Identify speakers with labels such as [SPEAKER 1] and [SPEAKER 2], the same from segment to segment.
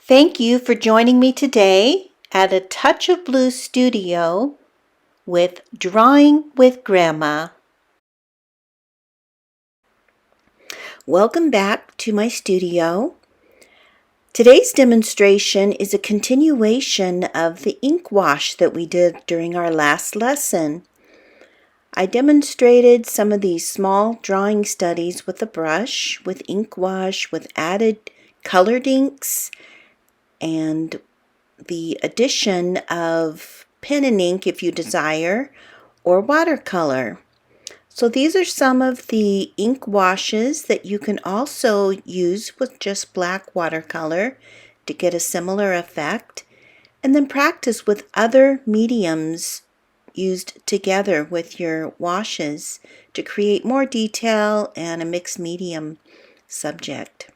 [SPEAKER 1] Thank you for joining me today at A Touch of Blue Studio with Drawing with Grandma. Welcome back to my studio. Today's demonstration is a continuation of the ink wash that we did during our last lesson. I demonstrated some of these small drawing studies with a brush, with ink wash, with added colored inks, and the addition of pen and ink if you desire, or watercolor. So these are some of the ink washes that you can also use with just black watercolor to get a similar effect, and then practice with other mediums used together with your washes to create more detail and a mixed medium subject.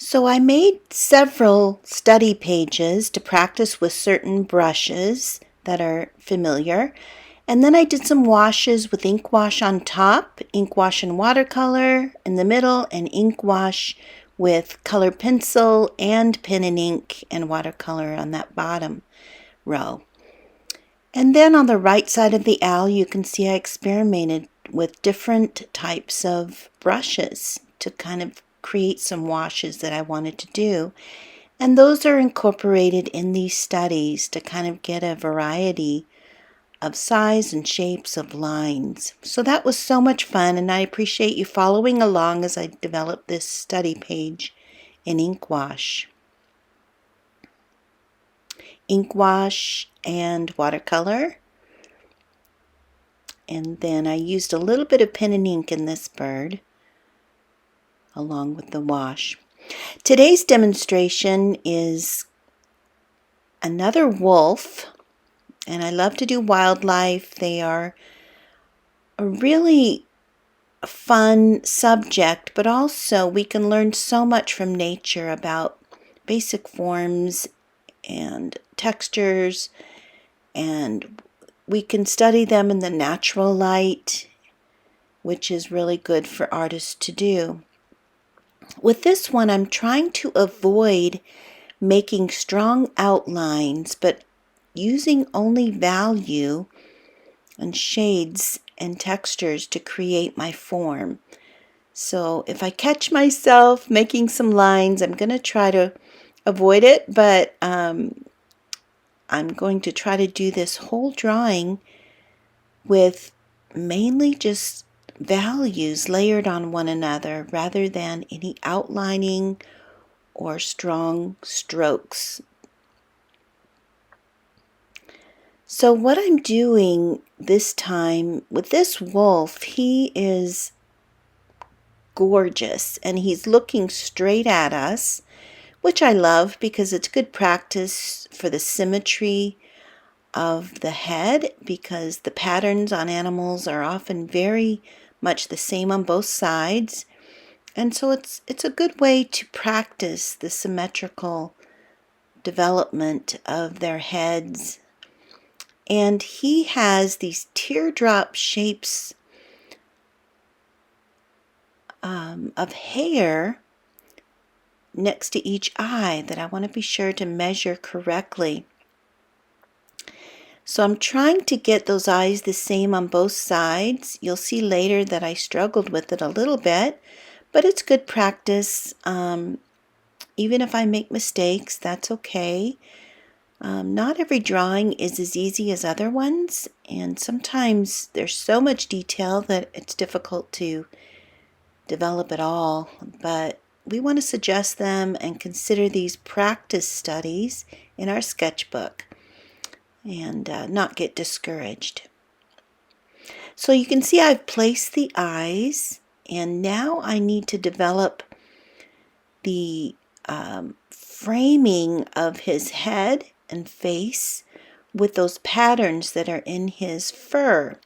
[SPEAKER 1] So I made several study pages to practice with certain brushes that are familiar. And then I did some washes with ink wash on top, ink wash and watercolor in the middle, and ink wash with colored pencil and pen and ink and watercolor on that bottom row. And then on the right side of the owl, you can see I experimented with different types of brushes to kind of create some washes that I wanted to do. And those are incorporated in these studies to kind of get a variety of size and shapes of lines. So that was so much fun, and I appreciate you following along as I developed this study page in ink wash. Ink wash and watercolor. And then I used a little bit of pen and ink in this bird along with the wash. Today's demonstration is another wolf, and I love to do wildlife. They are a really fun subject, but also we can learn so much from nature about basic forms and textures, and we can study them in the natural light, which is really good for artists to do. With this one, I'm trying to avoid making strong outlines, but using only value and shades and textures to create my form. So if I catch myself making some lines, I'm going to try to avoid it, but I'm going to try to do this whole drawing with mainly just values layered on one another rather than any outlining or strong strokes. So what I'm doing this time with this wolf, he is gorgeous and he's looking straight at us, which I love because it's good practice for the symmetry of the head, because the patterns on animals are often very much the same on both sides, and so it's a good way to practice the symmetrical development of their heads. And he has these teardrop shapes of hair next to each eye that I want to be sure to measure correctly. So I'm trying to get those eyes the same on both sides. You'll see later that I struggled with it a little bit, but it's good practice. Even if I make mistakes, that's okay. Not every drawing is as easy as other ones, and sometimes there's so much detail that it's difficult to develop it all, but we want to suggest them and consider these practice studies in our sketchbook and not get discouraged. So you can see I've placed the eyes, and now I need to develop the framing of his head and face with those patterns that are in his fur.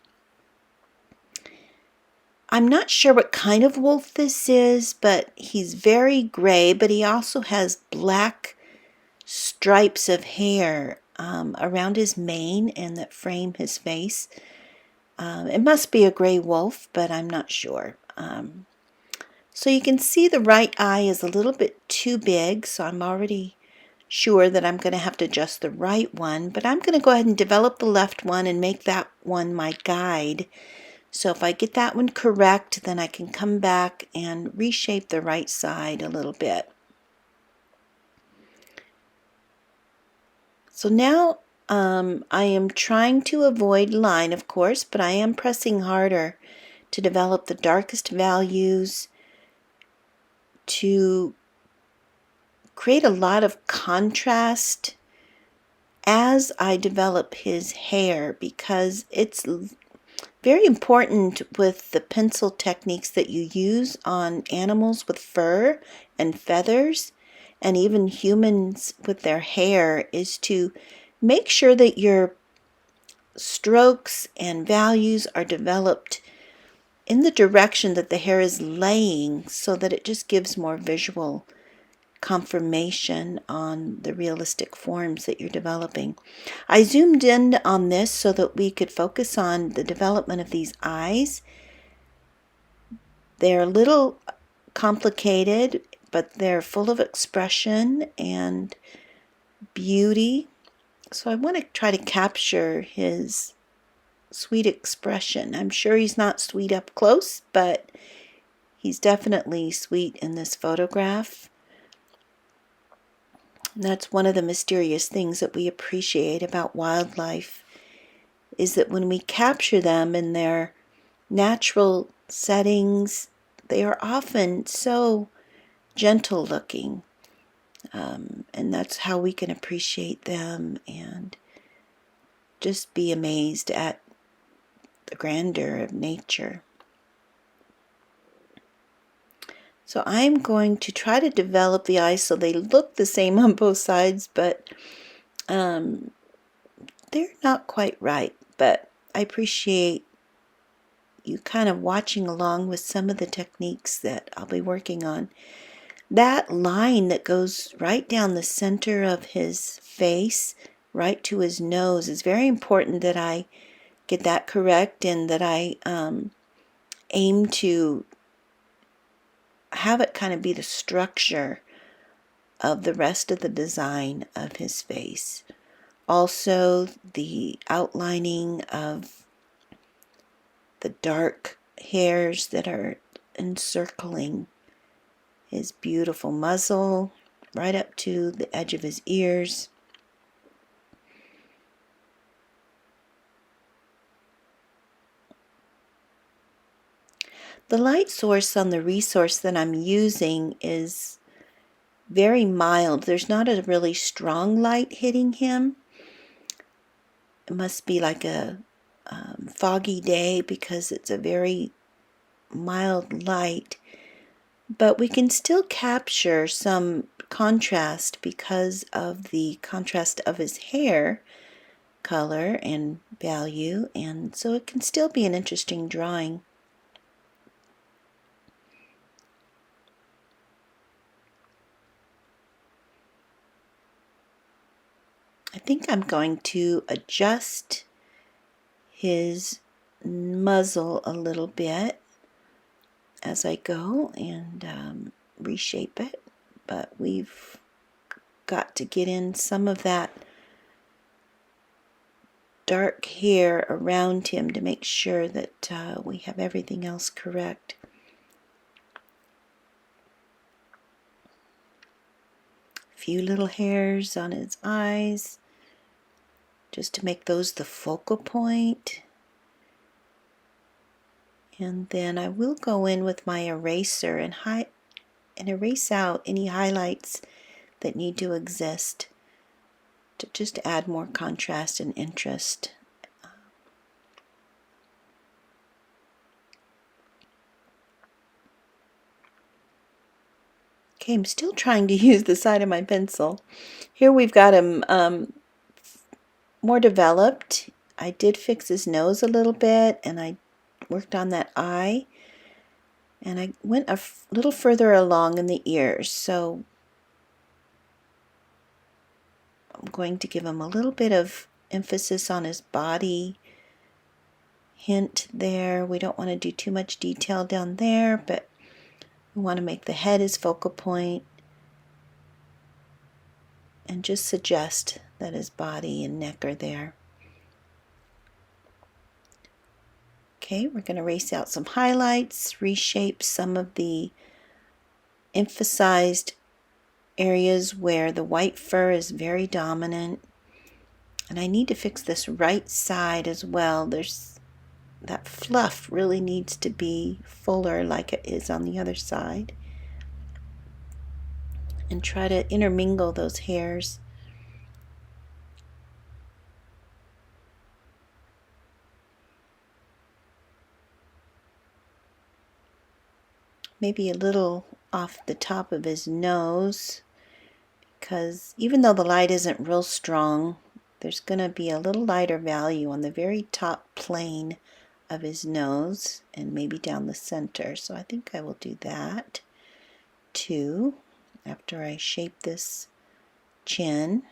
[SPEAKER 1] I'm not sure what kind of wolf this is, but he's very gray, but he also has black stripes of hair around his mane and that frame his face. It must be a gray wolf, but I'm not sure. So you can see the right eye is a little bit too big, so I'm already sure that I'm going to have to adjust the right one, but I'm going to go ahead and develop the left one and make that one my guide. So if I get that one correct, then I can come back and reshape the right side a little bit. So now I am trying to avoid line, of course, but I am pressing harder to develop the darkest values, to create a lot of contrast as I develop his hair, because it's very important with the pencil techniques that you use on animals with fur and feathers, and even humans with their hair, is to make sure that your strokes and values are developed in the direction that the hair is laying, so that it just gives more visual confirmation on the realistic forms that you're developing. I zoomed in on this so that we could focus on the development of these eyes. They're a little complicated, but they're full of expression and beauty. So I want to try to capture his sweet expression. I'm sure he's not sweet up close, but he's definitely sweet in this photograph. And that's one of the mysterious things that we appreciate about wildlife, is that when we capture them in their natural settings, they are often so gentle looking. And that's how we can appreciate them and just be amazed at the grandeur of nature. So I'm going to try to develop the eyes so they look the same on both sides, but they're not quite right. But I appreciate you kind of watching along with some of the techniques that I'll be working on. That line that goes right down the center of his face, right to his nose, is very important that I get that correct, and that I aim to have it kind of be the structure of the rest of the design of his face. Also, the outlining of the dark hairs that are encircling his beautiful muzzle, right up to the edge of his ears. The light source on the resource that I'm using is very mild. There's not a really strong light hitting him. It must be like a foggy day, because it's a very mild light. But we can still capture some contrast because of the contrast of his hair color and value, and so it can still be an interesting drawing. I think I'm going to adjust his muzzle a little bit as I go and reshape it, but we've got to get in some of that dark hair around him to make sure that we have everything else correct. A few little hairs on his eyes, just to make those the focal point. And then I will go in with my eraser and erase out any highlights that need to exist, to just add more contrast and interest. Okay, I'm still trying to use the side of my pencil. Here we've got him more developed. I did fix his nose a little bit, and I worked on that eye, and I went a little further along in the ears. So I'm going to give him a little bit of emphasis on his body. Hint there. We don't want to do too much detail down there, but We want to make the head his focal point and just suggest that his body and neck are there. Okay, we're going to erase out some highlights, reshape some of the emphasized areas where the white fur is very dominant. And I need to fix this right side as well. That fluff really needs to be fuller like it is on the other side. And try to intermingle those hairs. Maybe a little off the top of his nose, because even though the light isn't real strong, there's going to be a little lighter value on the very top plane of his nose and maybe down the center. So I think I will do that too after I shape this chin.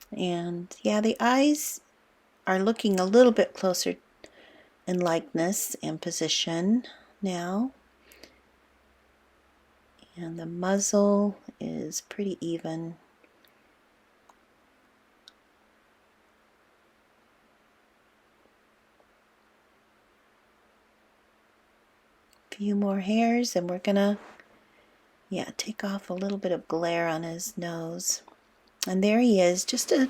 [SPEAKER 1] And yeah, the eyes are looking a little bit closer in likeness and position now. And the muzzle is pretty even. Few more hairs and we're gonna take off a little bit of glare on his nose. And there he is, just a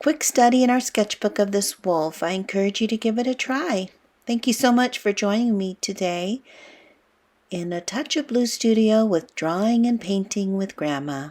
[SPEAKER 1] quick study in our sketchbook of this wolf. I encourage you to give it a try. Thank you so much for joining me today in A Touch of Blue Studio with Drawing and Painting with Grandma.